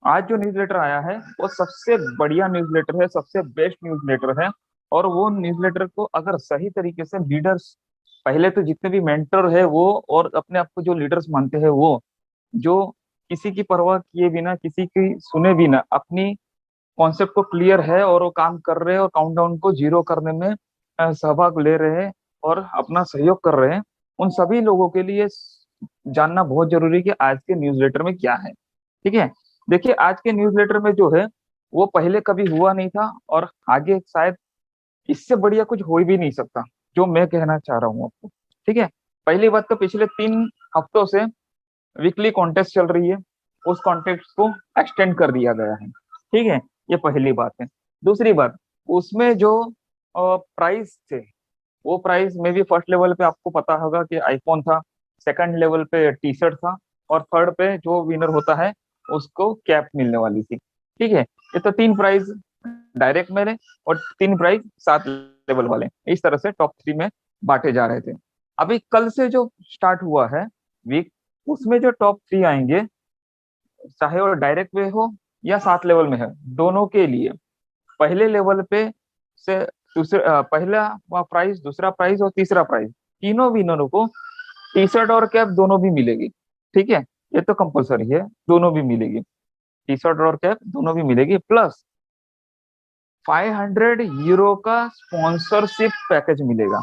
आज जो न्यूज़लेटर आया है वो सबसे बढ़िया न्यूज़लेटर है, सबसे बेस्ट न्यूज़लेटर है। और वो न्यूज़लेटर को अगर सही तरीके से लीडर्स, पहले तो जितने भी मेंटर है वो, और अपने आप को जो लीडर्स मानते हैं वो, जो किसी की परवाह किए बिना, किसी की सुने बिना अपनी कॉन्सेप्ट को क्लियर है और वो काम कर रहे हैं और काउंटडाउन को जीरो करने में सहभाग ले रहे हैं और अपना सहयोग कर रहे हैं, उन सभी लोगों के लिए जानना बहुत जरूरी है कि आज के न्यूज़लेटर में क्या है। ठीक है। देखिए, आज के न्यूज़लेटर में जो है वो पहले कभी हुआ नहीं था, और आगे शायद इससे बढ़िया कुछ हो ही भी नहीं सकता, जो मैं कहना चाह रहा हूँ आपको। ठीक है। पहली बात तो पिछले 3 हफ्तों से वीकली कॉन्टेस्ट चल रही है, उस कॉन्टेस्ट को एक्सटेंड कर दिया गया है। ठीक है। ये पहली बात है। दूसरी बात, उसमें जो प्राइस थे, वो प्राइस में भी फर्स्ट लेवल पे आपको पता होगा कि आईफोन था, सेकंड लेवल पे टी शर्ट था, और थर्ड पे जो विनर होता है उसको कैप मिलने वाली थी। ठीक है। ये तो 3 प्राइज डायरेक्ट मेरे, और 3 प्राइज 7 लेवल वाले, इस तरह से टॉप 3 में बांटे जा रहे थे। अभी कल से जो स्टार्ट हुआ है वीक, उसमें जो टॉप 3 आएंगे, चाहे वो डायरेक्ट वे हो या 7 लेवल में है, दोनों के लिए पहले लेवल पे से दूसरे पहला प्राइज, दूसरा प्राइज और तीसरा प्राइज, तीनों विनरों को टी शर्ट और कैप दोनों भी मिलेगी। ठीक है। ये तो कंपलसरी है, दोनों भी मिलेगी, टी शर्ट और कैप दोनों भी मिलेगी, प्लस 500 यूरो का स्पॉन्सरशिप पैकेज मिलेगा,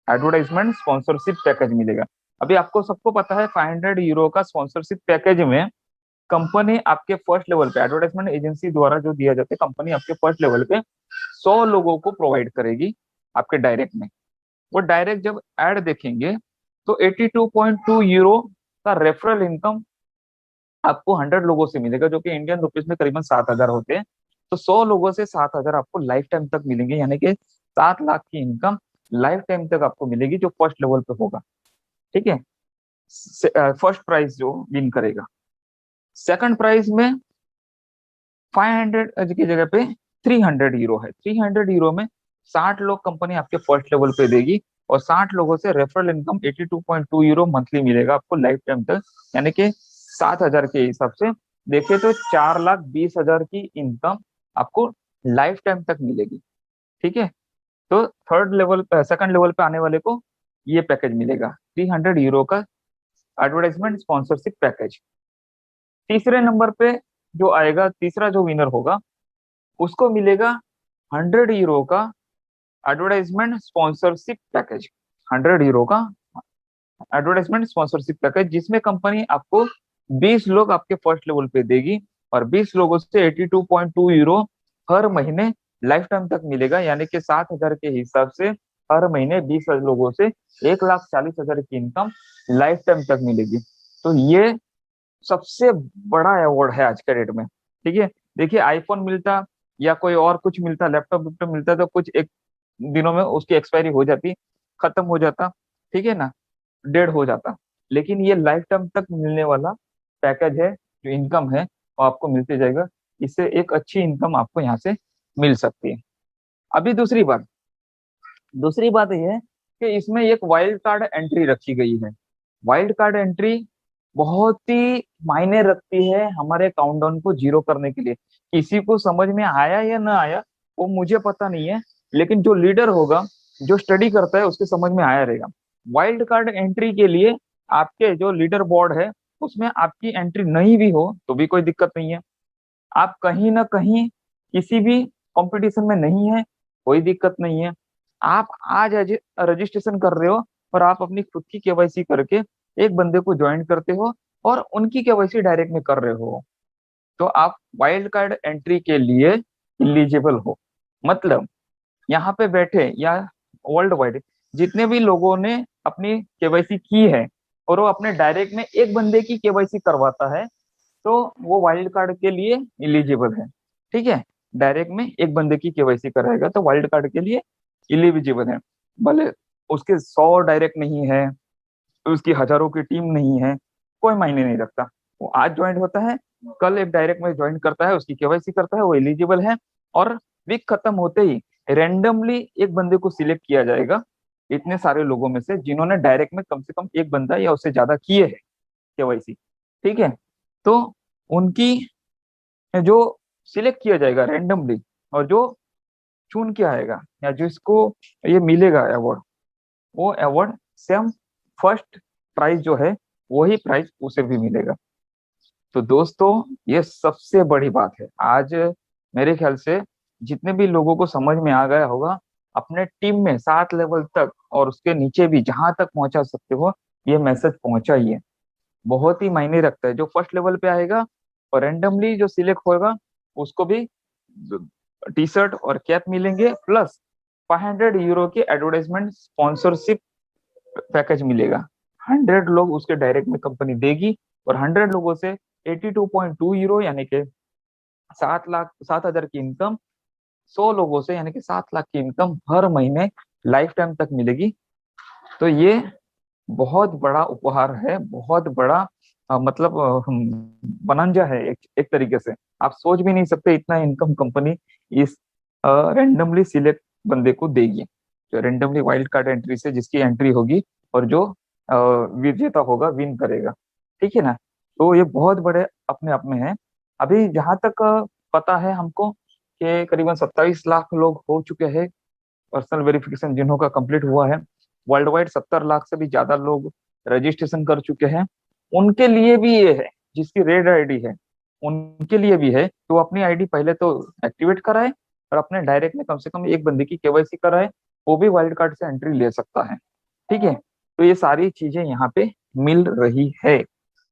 एडवर्टाइजमेंट स्पॉन्सरशिप पैकेज मिलेगा। अभी आपको सबको पता है 500 यूरो का स्पॉन्सरशिप पैकेज में कंपनी आपके फर्स्ट लेवल पे, एडवर्टाइजमेंट एजेंसी द्वारा जो दिया जाता है, कंपनी आपके फर्स्ट लेवल पे 100 लोगों को प्रोवाइड करेगी आपके डायरेक्ट में। वो डायरेक्ट जब एड देखेंगे तो 82.2 यूरो का रेफरल इनकम आपको 100 लोगों से मिलेगा, जो कि इंडियन रुपीज में करीबन 7,000 होते हैं। तो 100 लोगों से 7,000 आपको लाइफ टाइम तक मिलेंगे, यानी कि 7 लाख की इनकम लाइफ टाइम तक आपको मिलेगी, जो फर्स्ट लेवल पे होगा। ठीक है। फर्स्ट प्राइज जो विन करेगा। सेकंड प्राइज में 500 की जगह पे 300 यूरो है। 300 यूरो में 60 लोग कंपनी आपके फर्स्ट लेवल पे देगी, और 60 लोगों से रेफरल इनकम 82.2 यूरो मंथली मिलेगा आपको लाइफ टाइम तक, यानी कि 7,000 के हिसाब से देखे तो 4,20,000 की इनकम आपको लाइफ टाइम तक मिलेगी। ठीक है। तो थर्ड लेवल, सेकंड लेवल पे आने वाले को ये पैकेज मिलेगा, 300 यूरो का एडवर्टाइजमेंट स्पॉन्सरशिप पैकेज। तीसरे नंबर पे जो आएगा, तीसरा जो विनर होगा, उसको मिलेगा 100 यूरो का एडवर्टाइजमेंट स्पॉन्सरशिप पैकेज। 100 यूरो का एडवर्टाइजमेंट स्पॉन्सरशिप पैकेज, जिसमें कंपनी आपको 20 लोग आपके फर्स्ट लेवल पे देगी, और 20 लोगों से 82.2 यूरो हर महीने लाइफ टाइम तक मिलेगा, यानी कि 7,000 के हिसाब से हर महीने 20 लोगों से 1,40,000 की इनकम लाइफ टाइम तक मिलेगी। तो ये सबसे बड़ा अवार्ड है आज के डेट में। ठीक है। देखिए, आईफोन मिलता या कोई और कुछ मिलता, लैपटॉप वैपटॉप मिलता, तो कुछ एक दिनों में उसकी एक्सपायरी हो जाती, खत्म हो जाता। ठीक है ना, डेड हो जाता। लेकिन ये लाइफ टाइम तक मिलने वाला पैकेज है, जो इनकम है वो आपको मिलते जाएगा। इससे एक अच्छी इनकम आपको यहाँ से मिल सकती है। अभी दूसरी बात यह है कि इसमें एक वाइल्ड कार्ड एंट्री रखी गई है। वाइल्ड कार्ड एंट्री बहुत ही मायने रखती है हमारे काउंटडाउन को जीरो करने के लिए। किसी को समझ में आया या ना आया वो मुझे पता नहीं है, लेकिन जो लीडर होगा, जो स्टडी करता है, उसके समझ में आया रहेगा। वाइल्ड कार्ड एंट्री के लिए आपके जो लीडर बोर्ड है, उसमें आपकी एंट्री नहीं भी हो तो भी कोई दिक्कत नहीं है। आप कहीं ना कहीं किसी भी कंपटीशन में नहीं है, कोई दिक्कत नहीं है। आप आज रजिस्ट्रेशन कर रहे हो, और आप अपनी खुद की केवाईसी करके एक बंदे को ज्वाइन करते हो, और उनकी केवाईसी डायरेक्ट में कर रहे हो, तो आप वाइल्ड कार्ड एंट्री के लिए इलिजिबल हो। मतलब यहाँ पे बैठे या वर्ल्ड वाइड जितने भी लोगों ने अपनी केवाईसी की है, और वो अपने डायरेक्ट में एक बंदे की केवाईसी करवाता है, तो वो वाइल्ड कार्ड के लिए इलिजिबल है। ठीक है। डायरेक्ट में एक बंदे की केवाईसी कराएगा तो वाइल्ड कार्ड के लिए इलिजिबल है। भले उसके 100 डायरेक्ट नहीं है, उसकी हजारों की टीम नहीं है, कोई मायने नहीं रखता। वो आज ज्वाइन होता है, कल एक डायरेक्ट में ज्वाइन करता है, उसकी केवाईसी करता है, वो एलिजिबल है। और वीक खत्म होते ही रेंडमली एक बंदे को सिलेक्ट किया जाएगा इतने सारे लोगों में से, जिन्होंने डायरेक्ट में कम से कम एक बंदा या उससे ज्यादा किए है केवाईसी। ठीक है। तो उनकी जो सिलेक्ट किया जाएगा रैंडमली, और जो चुन के आएगा या जिसको ये मिलेगा अवार्ड, वो अवार्ड सेम फर्स्ट प्राइज जो है वही प्राइज उसे भी मिलेगा। तो दोस्तों, ये सबसे बड़ी बात है आज। मेरे ख्याल से जितने भी लोगों को समझ में आ गया होगा, अपने टीम में 7 लेवल तक और उसके नीचे भी जहां तक पहुंचा सकते हो, ये मैसेज पहुंचाइए। बहुत ही मायने रखता है। जो फर्स्ट लेवल पे आएगा और रैंडमली जो सिलेक्ट होगा, उसको भी टी शर्ट और कैप मिलेंगे, प्लस 500 यूरो की एडवर्टाइजमेंट स्पॉन्सरशिप पैकेज मिलेगा। 100 लोग उसके डायरेक्ट में कंपनी देगी, और 100 लोगों से 82.2 यूरो यानी कि 7 लाख 7 हजार की इनकम, 100 लोगों से यानी कि 7 लाख की इनकम हर महीने लाइफ टाइम तक मिलेगी। तो ये बहुत बड़ा उपहार है, बहुत बड़ा मतलब बनंजा है एक तरीके से। आप सोच भी नहीं सकते इतना इनकम कंपनी इस रैंडमली सिलेक्ट बंदे को देगी, जो रैंडमली वाइल्ड कार्ड एंट्री से जिसकी एंट्री होगी, और जो विजेता होगा विन करेगा। ठीक है ना। तो ये बहुत बड़े अपने आप में है। अभी जहां तक पता है हमको कि करीबन 27 लाख लोग हो चुके हैं पर्सनल वेरिफिकेशन जिन्हों का कंप्लीट हुआ है। वर्ल्ड वाइड 70 लाख से भी ज्यादा लोग रजिस्ट्रेशन कर चुके हैं। उनके लिए भी ये है, जिसकी रेड आईडी है उनके लिए भी है, तो अपनी आईडी पहले तो एक्टिवेट कराए, और अपने डायरेक्ट में कम से कम एक बंदे की केवाईसी कराए, वो भी वाइल्ड कार्ड से एंट्री ले सकता है। ठीक है। तो ये सारी चीजें यहाँ पे मिल रही है।